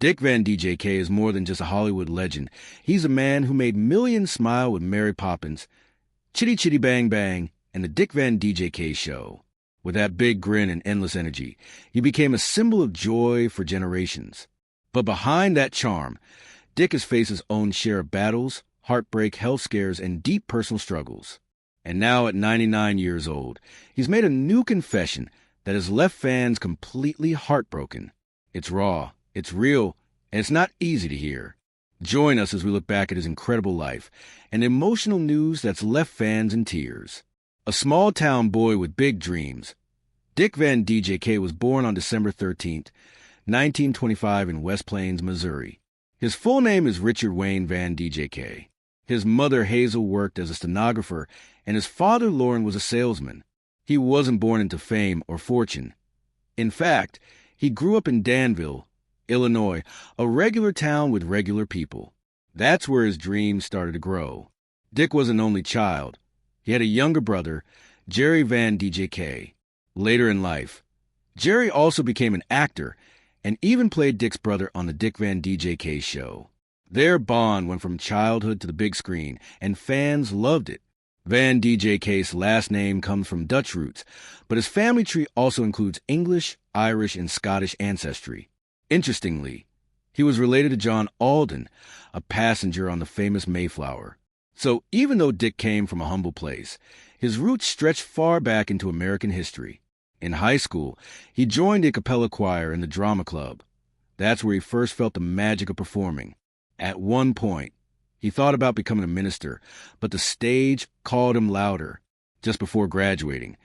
Dick Van DJK is more than just a Hollywood legend. He's a man who made millions smile with Mary Poppins, Chitty Chitty Bang Bang, and the Dick Van DJK Show. With that big grin and endless energy, he became a symbol of joy for generations. But behind that charm, Dick has faced his own share of battles, heartbreak, health scares, and deep personal struggles. And now at 99 years old, he's made a new confession that has left fans completely heartbroken. It's raw, it's real, and it's not easy to hear. Join us as we look back at his incredible life and emotional news that's left fans in tears. A small-town boy with big dreams, Dick Van DJK was born on December 13th, 1925 in West Plains, Missouri. His full name is Richard Wayne Van DJK. His mother, Hazel, worked as a stenographer, and his father, Lauren, was a salesman. He wasn't born into fame or fortune. In fact, he grew up in Danville, Illinois, a regular town with regular people. That's where his dreams started to grow. Dick was an only child. He had a younger brother, Jerry Van DJK. Later in life, Jerry also became an actor and even played Dick's brother on the Dick Van DJK Show. Their bond went from childhood to the big screen, and fans loved it. Van DJK's last name comes from Dutch roots, but his family tree also includes English, Irish, and Scottish ancestry. Interestingly, he was related to John Alden, a passenger on the famous Mayflower. So even though Dick came from a humble place, his roots stretched far back into American history. In high school, he joined the a cappella choir in the drama club. That's where he first felt the magic of performing. At one point, he thought about becoming a minister, but the stage called him louder. Just before graduating,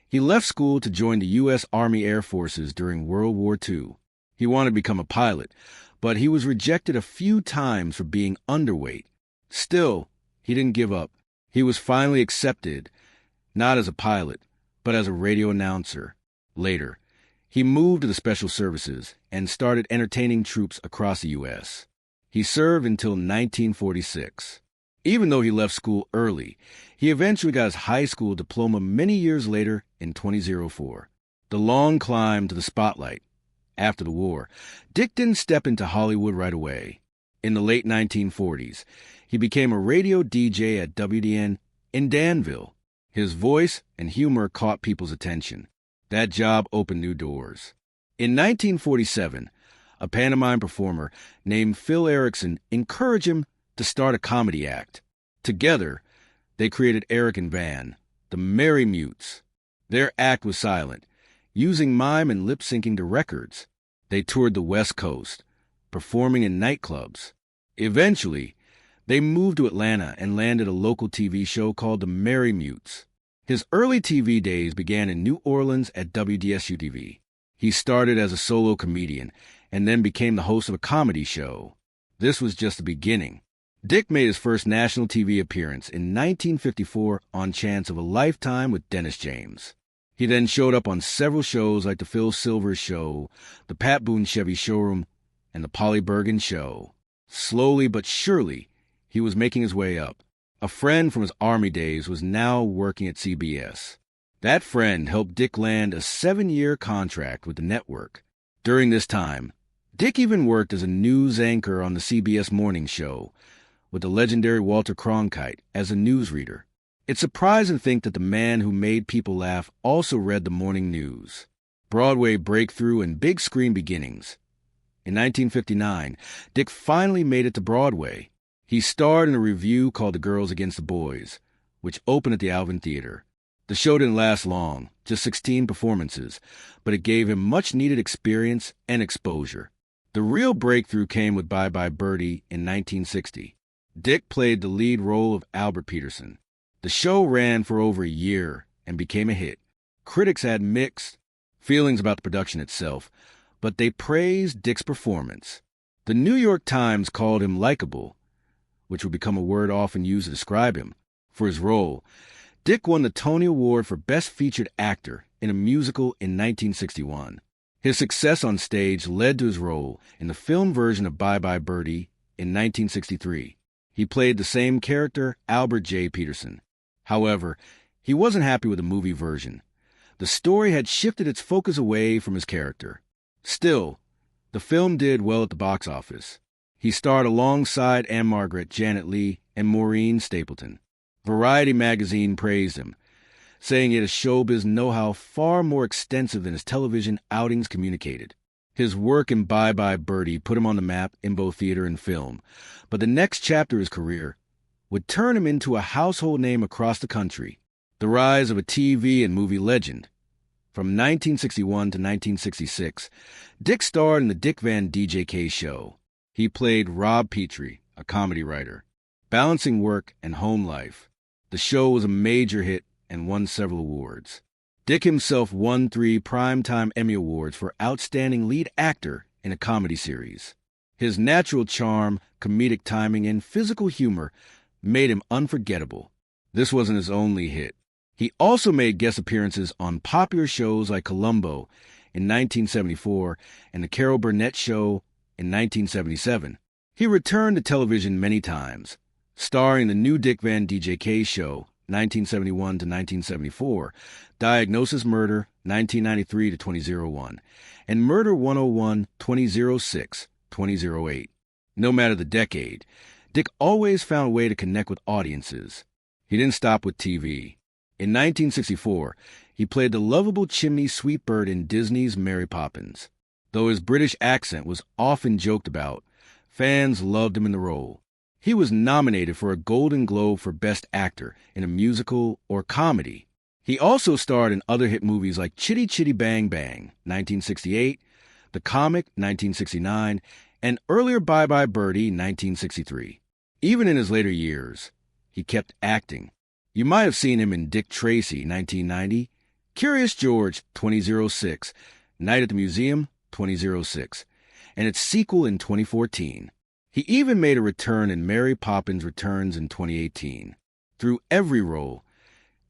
he left school to join the U.S. Army Air Forces during World War II. He wanted to become a pilot, but he was rejected a few times for being underweight. Still, he didn't give up. He was finally accepted, not as a pilot, but as a radio announcer. Later, he moved to the Special Services and started entertaining troops across the U.S. He served until 1946. Even though he left school early, he eventually got his high school diploma many years later in 2004. The long climb to the spotlight. After the war, Dick didn't step into Hollywood right away. In the late 1940s, he became a radio DJ at WDN in Danville. His voice and humor caught people's attention. That job opened new doors. In 1947, a pantomime performer named Phil Erickson encouraged him to start a comedy act. Together, they created Eric and Van, the Merry Mutes. Their act was silent, using mime and lip-syncing to records. They toured the West Coast, performing in nightclubs. Eventually, they moved to Atlanta and landed a local TV show called the Merry Mutes. His early TV days began in New Orleans at WDSU-TV. He started as a solo comedian and then became the host of a comedy show. This was just the beginning. Dick made his first national TV appearance in 1954 on Chance of a Lifetime with Dennis James. He then showed up on several shows like The Phil Silvers Show, The Pat Boone Chevy Showroom, and The Polly Bergen Show. Slowly but surely, he was making his way up. A friend from his Army days was now working at CBS. That friend helped Dick land a 7-year contract with the network. During this time, Dick even worked as a news anchor on the CBS Morning Show, with the legendary Walter Cronkite as a newsreader. It's surprising to think that the man who made people laugh also read the morning news. Broadway breakthrough and big screen beginnings. In 1959, Dick finally made it to Broadway. He starred in a revue called The Girls Against the Boys, which opened at the Alvin Theater. The show didn't last long, just 16 performances, but it gave him much-needed experience and exposure. The real breakthrough came with Bye Bye Birdie in 1960. Dick played the lead role of Albert Peterson. The show ran for over a year and became a hit. Critics had mixed feelings about the production itself, but they praised Dick's performance. The New York Times called him likable, which would become a word often used to describe him. For his role, Dick won the Tony Award for Best Featured Actor in a musical in 1961. His success on stage led to his role in the film version of Bye Bye Birdie in 1963. He played the same character, Albert J. Peterson. However, he wasn't happy with the movie version. The story had shifted its focus away from his character. Still, The film did well at the box office. He starred alongside Anne Margaret, Janet Leigh, and Maureen Stapleton. Variety magazine praised him, saying he had a showbiz know-how far more extensive than his television outings communicated. His work in Bye Bye Birdie put him on the map in both theater and film, but the next chapter of his career would turn him into a household name across the country, the rise of a TV and movie legend. From 1961 to 1966, Dick starred in the Dick Van DJ Show. He played Rob Petrie, a comedy writer, balancing work and home life. The show was a major hit and won several awards. Dick himself won 3 Primetime Emmy Awards for Outstanding Lead Actor in a Comedy Series. His natural charm, comedic timing, and physical humor made him unforgettable. This wasn't his only hit. He also made guest appearances on popular shows like Columbo in 1974 and The Carol Burnett Show in 1977. He returned to television many times, starring the new Dick Van DJ Show, 1971 to 1974, Diagnosis Murder, 1993 to 2001, and Murder 101, 2006, 2008. No matter the decade, Dick always found a way to connect with audiences. He didn't stop with TV. In 1964, he played the lovable chimney sweet bird in Disney's Mary Poppins. Though his British accent was often joked about, fans loved him in the role. He was nominated for a Golden Globe for Best Actor in a musical or comedy. He also starred in other hit movies like Chitty Chitty Bang Bang, 1968, The Comic, 1969, and earlier Bye Bye Birdie, 1963. Even in his later years, he kept acting. You might have seen him in Dick Tracy, 1990, Curious George, 2006, Night at the Museum, 2006, and its sequel in 2014. He even made a return in Mary Poppins Returns in 2018. Through every role,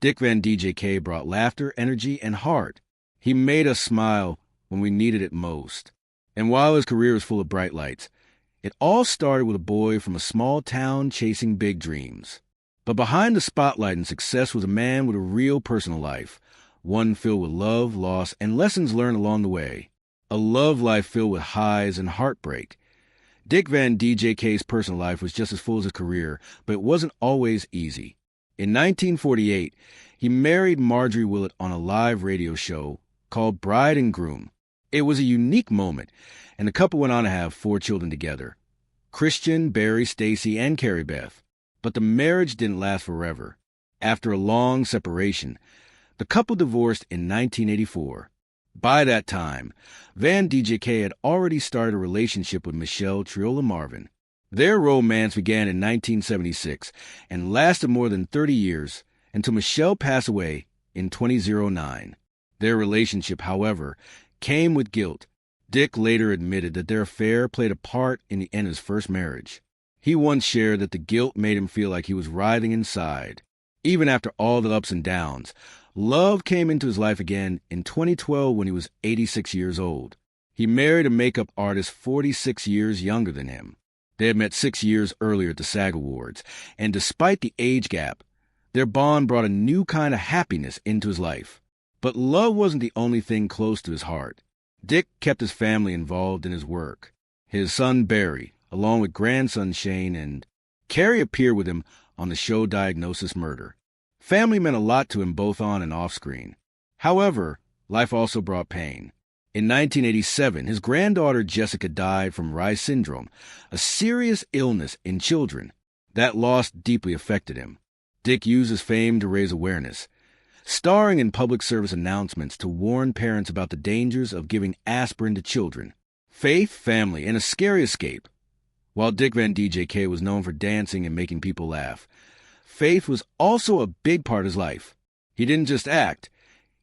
Dick Van DJ brought laughter, energy, and heart. He made us smile when we needed it most. And while his career was full of bright lights, it all started with a boy from a small town chasing big dreams. But behind the spotlight and success was a man with a real personal life, one filled with love, loss, and lessons learned along the way. A love life filled with highs and heartbreak. Dick Van DJK's personal life was just as full as his career, but it wasn't always easy. In 1948, he married Marjorie Willett on a live radio show called Bride and Groom. It was a unique moment, and the couple went on to have 4 children together, Christian, Barry, Stacy, and Carrie Beth. But the marriage didn't last forever. After a long separation, the couple divorced in 1984. By that time, Van DJK had already started a relationship with Michelle Triola Marvin. Their romance began in 1976 and lasted more than 30 years until Michelle passed away in 2009. Their relationship, however, came with guilt. Dick later admitted that their affair played a part in the end of his first marriage. He once shared that the guilt made him feel like he was writhing inside. Even after all the ups and downs, love came into his life again in 2012 when he was 86 years old. He married a makeup artist 46 years younger than him. They had met 6 years earlier at the SAG Awards, and despite the age gap, their bond brought a new kind of happiness into his life. But love wasn't the only thing close to his heart. Dick kept his family involved in his work. His son Barry, along with grandson Shane, and Carrie appeared with him on the show Diagnosis Murder. Family meant a lot to him both on and off screen. However, life also brought pain. In 1987, his granddaughter Jessica died from Reye syndrome, a serious illness in children. That loss deeply affected him. Dick used his fame to raise awareness, starring in public service announcements to warn parents about the dangers of giving aspirin to children. Faith, family, and a scary escape. While Dick Van DJK was known for dancing and making people laugh, faith was also a big part of his life. He didn't just act.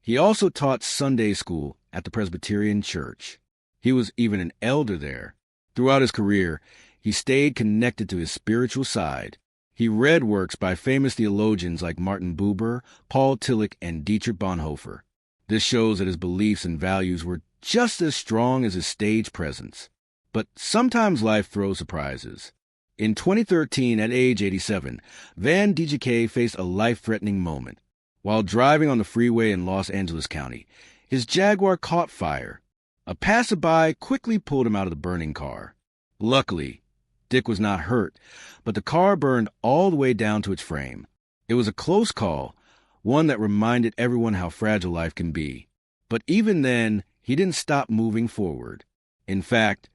He also taught Sunday school at the Presbyterian Church. He was even an elder there. Throughout his career, he stayed connected to his spiritual side. He read works by famous theologians like Martin Buber, Paul Tillich, and Dietrich Bonhoeffer. This shows that his beliefs and values were just as strong as his stage presence. But sometimes life throws surprises. In 2013, at age 87, Van DJK faced a life-threatening moment. While driving on the freeway in Los Angeles County, his Jaguar caught fire. A passerby quickly pulled him out of the burning car. Luckily, Dick was not hurt, but the car burned all the way down to its frame. It was a close call, one that reminded everyone how fragile life can be. But even then, he didn't stop moving forward. In fact,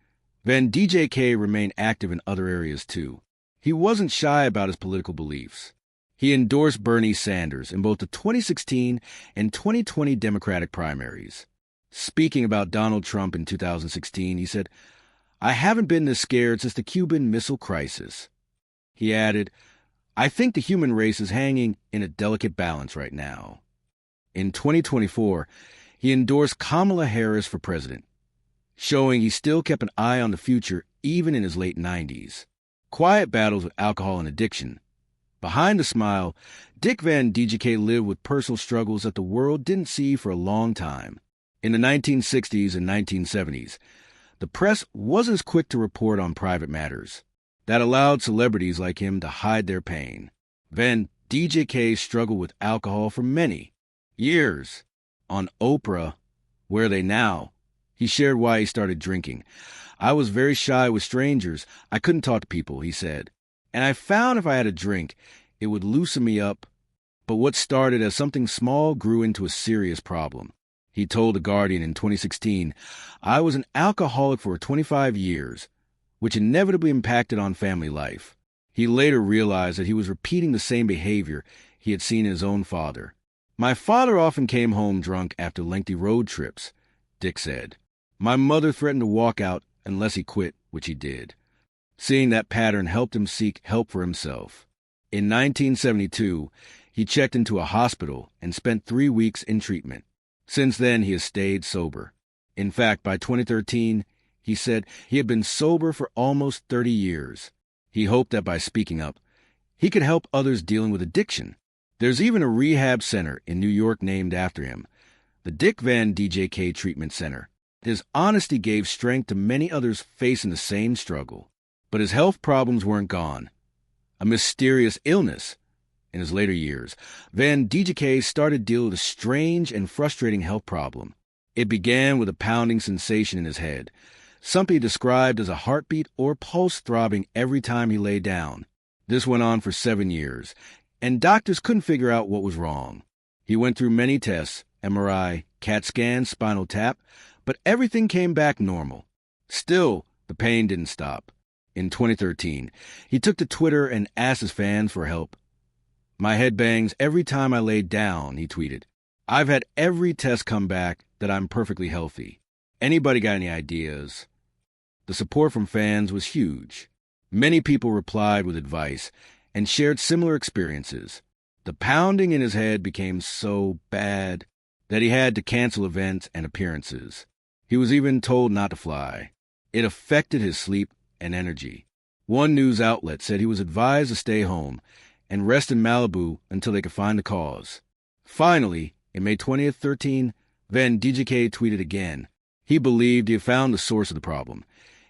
Van DJK remained active in other areas too. He wasn't shy about his political beliefs. He endorsed Bernie Sanders in both the 2016 and 2020 Democratic primaries. Speaking about Donald Trump in 2016, he said, "I haven't been this scared since the Cuban Missile Crisis." He added, "I think the human race is hanging in a delicate balance right now." In 2024, he endorsed Kamala Harris for president, showing he still kept an eye on the future even in his late 90s. Quiet battles with alcohol and addiction. Behind the smile, Dick Van DJK lived with personal struggles that the world didn't see for a long time. In the 1960s and 1970s, the press wasn't as quick to report on private matters. That allowed celebrities like him to hide their pain. Van DJK struggled with alcohol for many years. On Oprah, Where Are They Now?, he shared why he started drinking. "I was very shy with strangers. I couldn't talk to people," he said. "And I found if I had a drink, it would loosen me up. But what started as something small grew into a serious problem." He told The Guardian in 2016, "I was an alcoholic for 25 years, which inevitably impacted on family life." He later realized that he was repeating the same behavior he had seen in his own father. "My father often came home drunk after lengthy road trips," Dick said. "My mother threatened to walk out unless he quit, which he did." Seeing that pattern helped him seek help for himself. In 1972, he checked into a hospital and spent 3 weeks in treatment. Since then, he has stayed sober. In fact, by 2013, he said he had been sober for almost 30 years. He hoped that by speaking up, he could help others dealing with addiction. There's even a rehab center in New York named after him, the Dick Van DJK Treatment Center. His honesty gave strength to many others facing the same struggle. But his health problems weren't gone. A mysterious illness. In his later years, Van DJK started dealing with a strange and frustrating health problem. It began with a pounding sensation in his head, something he described as a heartbeat or pulse throbbing every time he lay down. This went on for 7 years, and doctors couldn't figure out what was wrong. He went through many tests, MRI, CAT scan, spinal tap, but everything came back normal. Still, the pain didn't stop. In 2013, he took to Twitter and asked his fans for help. "My head bangs every time I lay down," he tweeted. "I've had every test come back that I'm perfectly healthy. Anybody got any ideas?" The support from fans was huge. Many people replied with advice and shared similar experiences. The pounding in his head became so bad that he had to cancel events and appearances. He was even told not to fly. It affected his sleep and energy. One news outlet said he was advised to stay home and rest in Malibu until they could find the cause. Finally, in May 2013, Van DJK tweeted again. He believed he had found the source of the problem.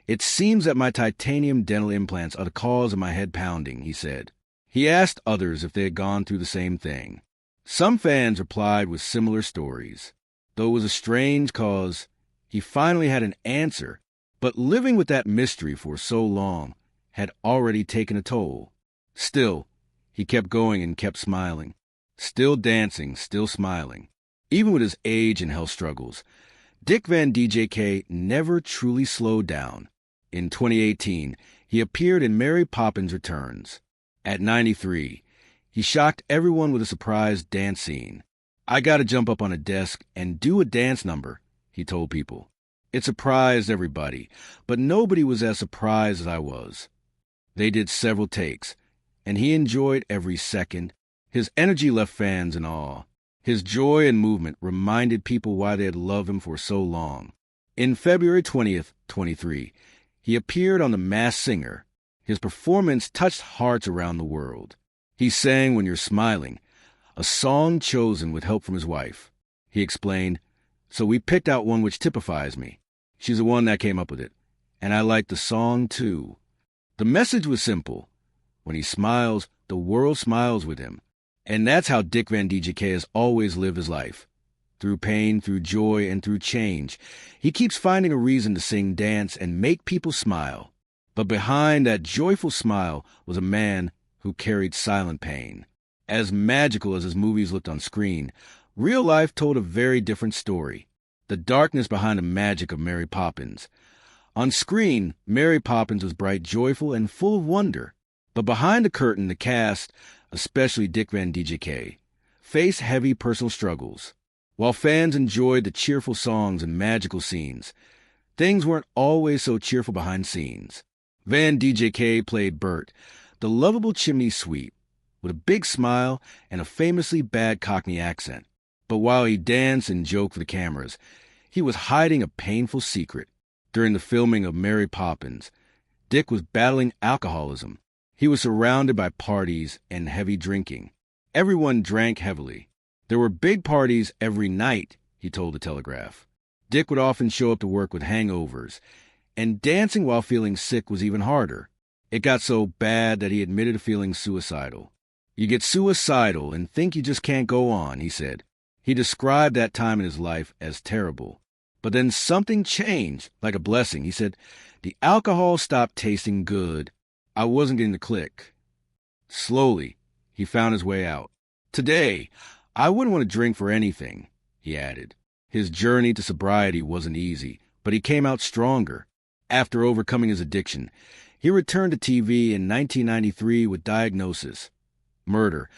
"It seems that my titanium dental implants are the cause of my head pounding," he said. He asked others if they had gone through the same thing. Some fans replied with similar stories. Though it was a strange cause, he finally had an answer. But living with that mystery for so long had already taken a toll. Still, he kept going and kept smiling. Still dancing, still smiling. Even with his age and health struggles, Dick Van DJK never truly slowed down. In 2018, he appeared in Mary Poppins Returns. At 93, he shocked everyone with a surprise dance scene. "I gotta jump up on a desk and do a dance number," he told people. It surprised everybody, but nobody was as surprised as I was. They did several takes, and he enjoyed every second. His energy left fans in awe. His joy and movement reminded people why they had loved him for so long. In February 20th, 23, he appeared on The Masked Singer. His performance touched hearts around the world. He sang When You're Smiling, a song chosen with help from his wife. He explained, "So we picked out one which typifies me. She's the one that came up with it, and I like the song too." The message was simple. When he smiles, the world smiles with him. And that's how Dick Van DJK has always lived his life. Through pain, through joy, and through change, he keeps finding a reason to sing, dance, and make people smile. But behind that joyful smile was a man who carried silent pain. As magical as his movies looked on screen, real life told a very different story. The darkness behind the magic of Mary Poppins. On screen, Mary Poppins was bright, joyful, and full of wonder. But behind the curtain, the cast, especially Dick Van DJK, faced heavy personal struggles. While fans enjoyed the cheerful songs and magical scenes, things weren't always so cheerful behind scenes. Van DJK played Bert, the lovable chimney sweep, with a big smile and a famously bad Cockney accent. But while he danced and joked for the cameras, he was hiding a painful secret. During the filming of Mary Poppins, Dick was battling alcoholism. He was surrounded by parties and heavy drinking. Everyone drank heavily. There were big parties every night, he told the Telegraph. Dick would often show up to work with hangovers, and dancing while feeling sick was even harder. It got so bad that he admitted to feeling suicidal. You get suicidal and think you just can't go on, he said. He described that time in his life as terrible. But then something changed, like a blessing. He said, the alcohol stopped tasting good. I wasn't getting the click. Slowly, he found his way out. Today, I wouldn't want to drink for anything, he added. His journey to sobriety wasn't easy, but he came out stronger. After overcoming his addiction, he returned to TV in 1993 with diagnosis, murder,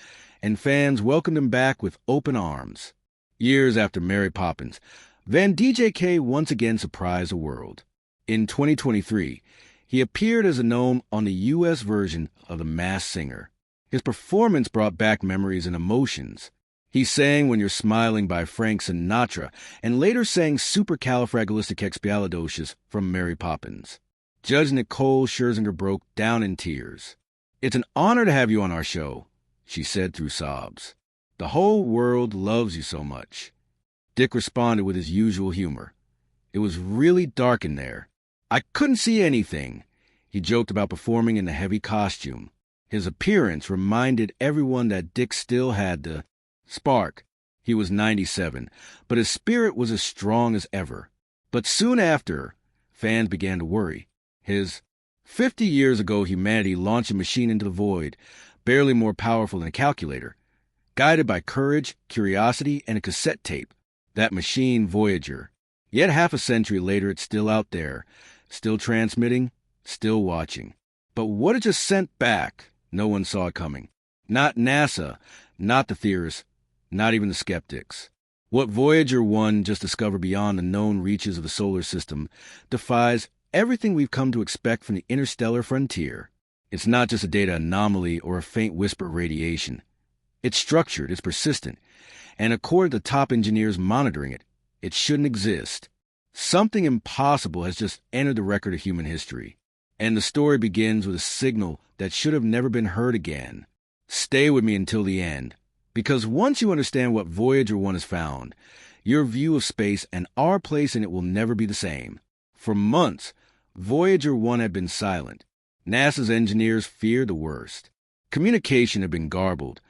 and fans welcomed him back with open arms. Years after Mary Poppins, Van DJK once again surprised the world. In 2023, he appeared as a gnome on the U.S. version of The Masked Singer. His performance brought back memories and emotions. He sang When You're Smiling by Frank Sinatra and later sang Supercalifragilisticexpialidocious from Mary Poppins. Judge Nicole Scherzinger broke down in tears. It's an honor to have you on our show, she said through sobs. The whole world loves you so much. Dick responded with his usual humor. It was really dark in there. I couldn't see anything. He joked about performing in the heavy costume. His appearance reminded everyone that Dick still had the spark. He was 97, but his spirit was as strong as ever. But soon after, fans began to worry. 50 years ago, humanity launched a machine into the void, barely more powerful than a calculator. Guided by courage, curiosity, and a cassette tape. That machine, Voyager. Yet half a century later, it's still out there, still transmitting, still watching. But what it just sent back, no one saw it coming. Not NASA, not the theorists, not even the skeptics. What Voyager 1 just discovered beyond the known reaches of the solar system defies everything we've come to expect from the interstellar frontier. It's not just a data anomaly or a faint whisper of radiation. It's structured, it's persistent, and according to top engineers monitoring it, it shouldn't exist. Something impossible has just entered the record of human history. And the story begins with a signal that should have never been heard again. Stay with me until the end, because once you understand what Voyager 1 has found, your view of space and our place in it will never be the same. For months, Voyager 1 had been silent. NASA's engineers feared the worst. Communication had been garbled,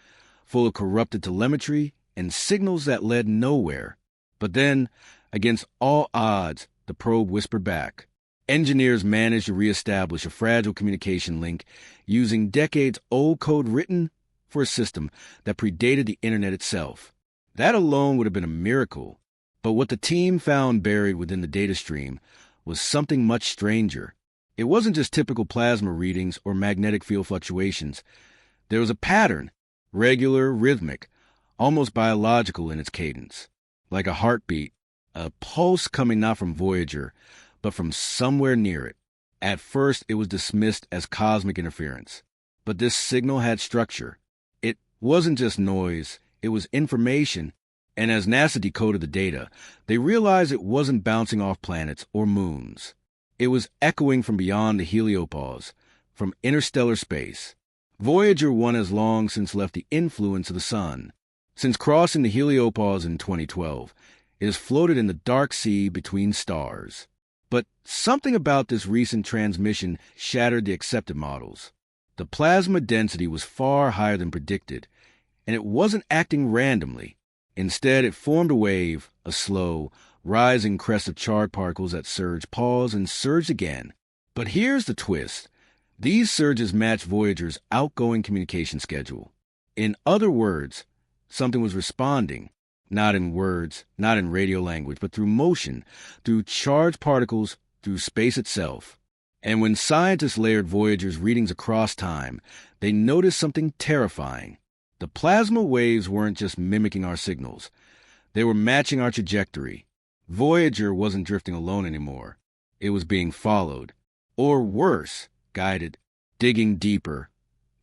full of corrupted telemetry and signals that led nowhere. But then, against all odds, the probe whispered back. Engineers managed to reestablish a fragile communication link using decades-old code written for a system that predated the internet itself. That alone would have been a miracle. But what the team found buried within the data stream was something much stranger. It wasn't just typical plasma readings or magnetic field fluctuations. There was a pattern, regular, rhythmic, almost biological in its cadence. Like a heartbeat, a pulse coming not from Voyager, but from somewhere near it. At first, it was dismissed as cosmic interference. But this signal had structure. It wasn't just noise, it was information. And as NASA decoded the data, they realized it wasn't bouncing off planets or moons. It was echoing from beyond the heliopause, from interstellar space. Voyager 1 has long since left the influence of the sun. Since crossing the heliopause in 2012, it has floated in the dark sea between stars. But something about this recent transmission shattered the accepted models. The plasma density was far higher than predicted, and it wasn't acting randomly. Instead, it formed a wave, a slow, rising crest of charred particles that surged, paused, and surged again. But here's the twist. These surges matched Voyager's outgoing communication schedule. In other words, something was responding, not in words, not in radio language, but through motion, through charged particles, through space itself. And when scientists layered Voyager's readings across time, they noticed something terrifying. The plasma waves weren't just mimicking our signals. They were matching our trajectory. Voyager wasn't drifting alone anymore. It was being followed. Or worse, guided. Digging deeper.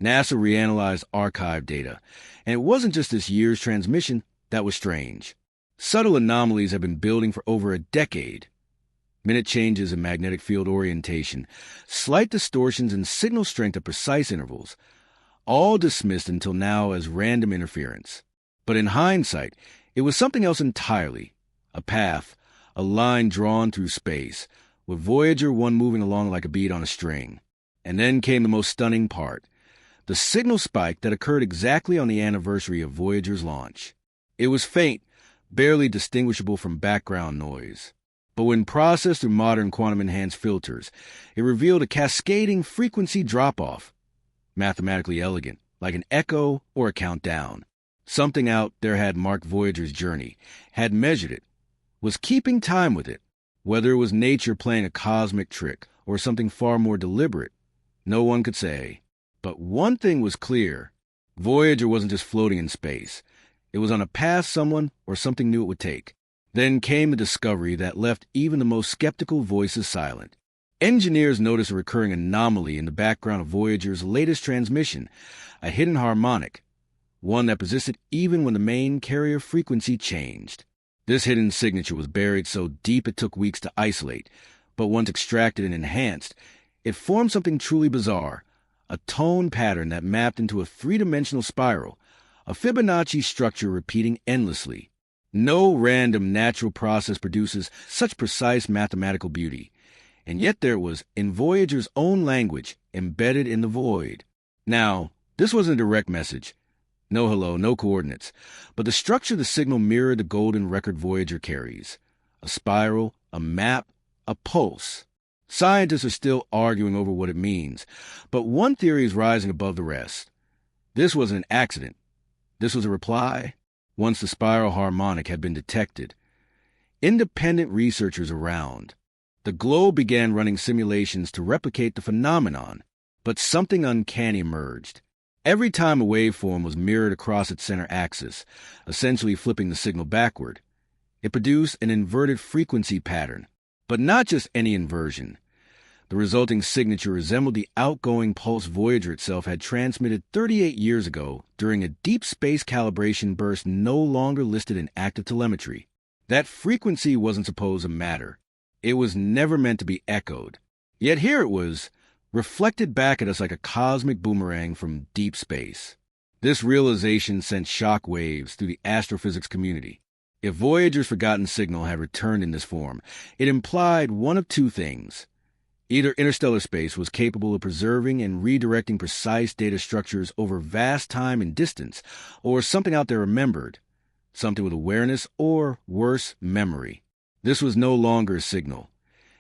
NASA reanalyzed archive data. And it wasn't just this year's transmission that was strange. Subtle anomalies have been building for over a decade. Minute changes in magnetic field orientation, slight distortions in signal strength at precise intervals, all dismissed until now as random interference. But in hindsight, it was something else entirely. A path, a line drawn through space, with Voyager 1 moving along like a bead on a string. And then came the most stunning part, the signal spike that occurred exactly on the anniversary of Voyager's launch. It was faint, barely distinguishable from background noise. But when processed through modern quantum-enhanced filters, it revealed a cascading frequency drop-off. Mathematically elegant, like an echo or a countdown. Something out there had marked Voyager's journey, had measured it, was keeping time with it. Whether it was nature playing a cosmic trick or something far more deliberate, no one could say. But one thing was clear. Voyager wasn't just floating in space. It was on a path someone or something knew it would take. Then came the discovery that left even the most skeptical voices silent. Engineers noticed a recurring anomaly in the background of Voyager's latest transmission, a hidden harmonic, one that persisted even when the main carrier frequency changed. This hidden signature was buried so deep it took weeks to isolate, but once extracted and enhanced, it formed something truly bizarre, a tone pattern that mapped into a three-dimensional spiral, a Fibonacci structure repeating endlessly. No random natural process produces such precise mathematical beauty. And yet there it was, in Voyager's own language, embedded in the void. Now, this wasn't a direct message. No hello, no coordinates. But the structure of the signal mirrored the golden record Voyager carries. A spiral, a map, a pulse. Scientists are still arguing over what it means, but one theory is rising above the rest. This wasn't an accident. This was a reply. Once the spiral harmonic had been detected, independent researchers around, the globe began running simulations to replicate the phenomenon, but something uncanny emerged. Every time a waveform was mirrored across its center axis, essentially flipping the signal backward, it produced an inverted frequency pattern, but not just any inversion. The resulting signature resembled the outgoing pulse Voyager itself had transmitted 38 years ago during a deep space calibration burst no longer listed in active telemetry. That frequency wasn't supposed to matter. It was never meant to be echoed. Yet here it was, reflected back at us like a cosmic boomerang from deep space. This realization sent shock waves through the astrophysics community. If Voyager's forgotten signal had returned in this form, it implied one of two things. Either interstellar space was capable of preserving and redirecting precise data structures over vast time and distance, or something out there remembered, something with awareness or, worse, memory. This was no longer a signal.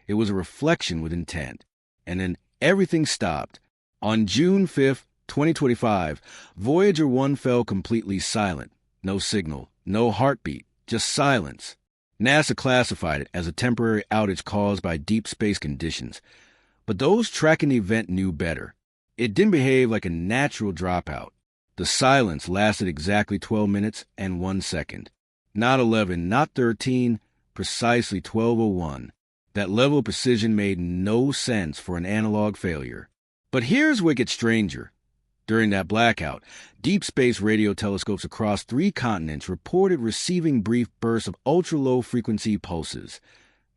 It was a reflection with intent. And then everything stopped. On June 5th, 2025, Voyager 1 fell completely silent. No signal, no heartbeat, just silence. NASA classified it as a temporary outage caused by deep space conditions. But those tracking the event knew better. It didn't behave like a natural dropout. The silence lasted exactly 12 minutes and 1 second. Not 11, not 13, precisely 12:01. That level of precision made no sense for an analog failure. But here's where it gets stranger. During that blackout, deep space radio telescopes across 3 continents reported receiving brief bursts of ultra-low frequency pulses,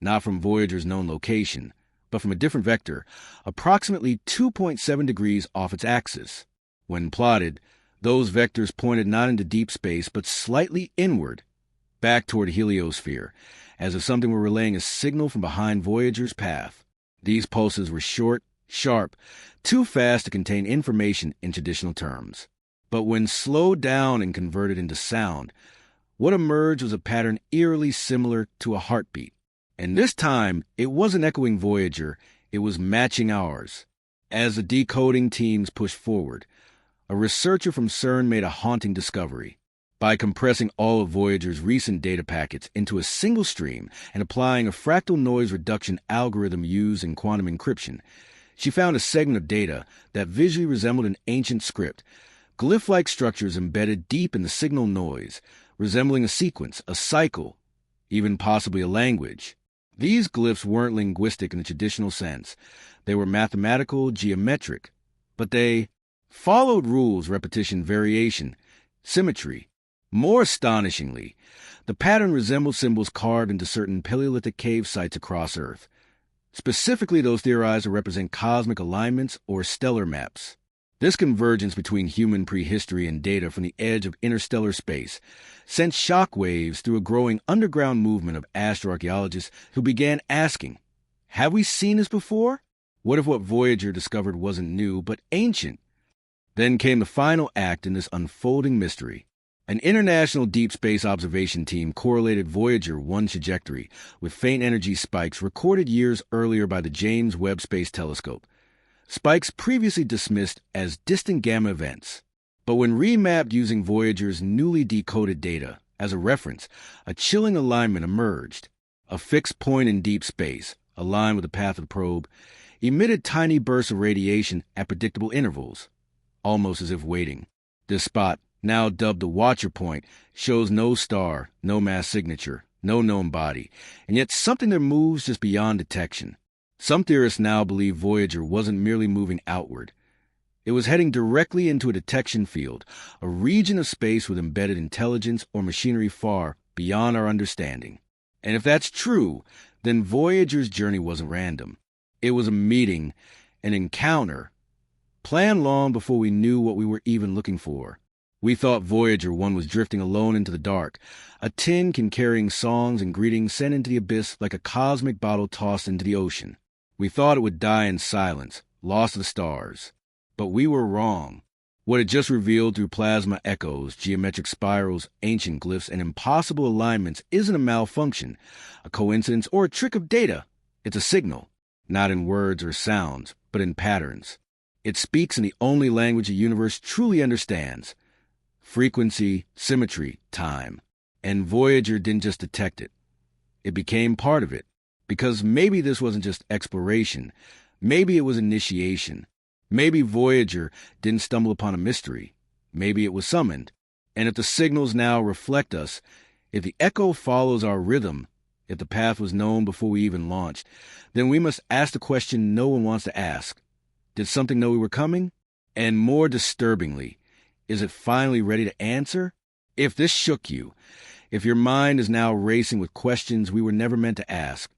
not from Voyager's known location, but from a different vector, approximately 2.7 degrees off its axis. When plotted, those vectors pointed not into deep space, but slightly inward, back toward the heliosphere, as if something were relaying a signal from behind Voyager's path. These pulses were short, sharp, too fast to contain information in traditional terms. But when slowed down and converted into sound, What emerged was a pattern eerily similar to a heartbeat. And this time, it wasn't echoing Voyager, it was matching ours. As the decoding teams pushed forward, a researcher from CERN made a haunting discovery. By compressing all of Voyager's recent data packets into a single stream and applying a fractal noise reduction algorithm used in quantum encryption, she found a segment of data that visually resembled an ancient script, glyph-like structures embedded deep in the signal noise, resembling a sequence, a cycle, even possibly a language. These glyphs weren't linguistic in the traditional sense. They were mathematical, geometric, but they followed rules, repetition, variation, symmetry. More astonishingly, the pattern resembled symbols carved into certain Paleolithic cave sites across Earth, specifically those theorized to represent cosmic alignments or stellar maps. This convergence between human prehistory and data from the edge of interstellar space sent shockwaves through a growing underground movement of astroarchaeologists who began asking, have we seen this before? What if what Voyager discovered wasn't new, but ancient? Then came the final act in this unfolding mystery. An international deep space observation team correlated Voyager 1's trajectory with faint energy spikes recorded years earlier by the James Webb Space Telescope. Spikes previously dismissed as distant gamma events. But when remapped using Voyager's newly decoded data as a reference, a chilling alignment emerged. A fixed point in deep space, aligned with the path of the probe, emitted tiny bursts of radiation at predictable intervals, almost as if waiting. This spot, now dubbed the Watcher Point, shows no star, no mass signature, no known body, and yet something that moves just beyond detection. Some theorists now believe Voyager wasn't merely moving outward. It was heading directly into a detection field, a region of space with embedded intelligence or machinery far beyond our understanding. And if that's true, then Voyager's journey wasn't random. It was a meeting, an encounter, planned long before we knew what we were even looking for. We thought Voyager 1 was drifting alone into the dark, a tin can carrying songs and greetings sent into the abyss like a cosmic bottle tossed into the ocean. We thought it would die in silence, lost to the stars. But we were wrong. What it just revealed through plasma echoes, geometric spirals, ancient glyphs, and impossible alignments isn't a malfunction, a coincidence, or a trick of data. It's a signal, not in words or sounds, but in patterns. It speaks in the only language the universe truly understands: frequency, symmetry, time. And Voyager didn't just detect it. It became part of it. Because maybe this wasn't just exploration. Maybe it was initiation. Maybe Voyager didn't stumble upon a mystery. Maybe it was summoned. And if the signals now reflect us, if the echo follows our rhythm, if the path was known before we even launched, then we must ask the question no one wants to ask. Did something know we were coming? And more disturbingly, is it finally ready to answer? If this shook you, if your mind is now racing with questions we were never meant to ask,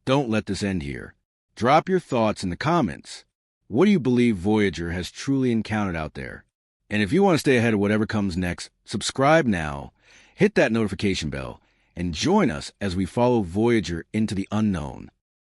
don't let this end here. Drop your thoughts in the comments. What do you believe Voyager has truly encountered out there? And if you want to stay ahead of whatever comes next, subscribe now, hit that notification bell, and join us as we follow Voyager into the unknown.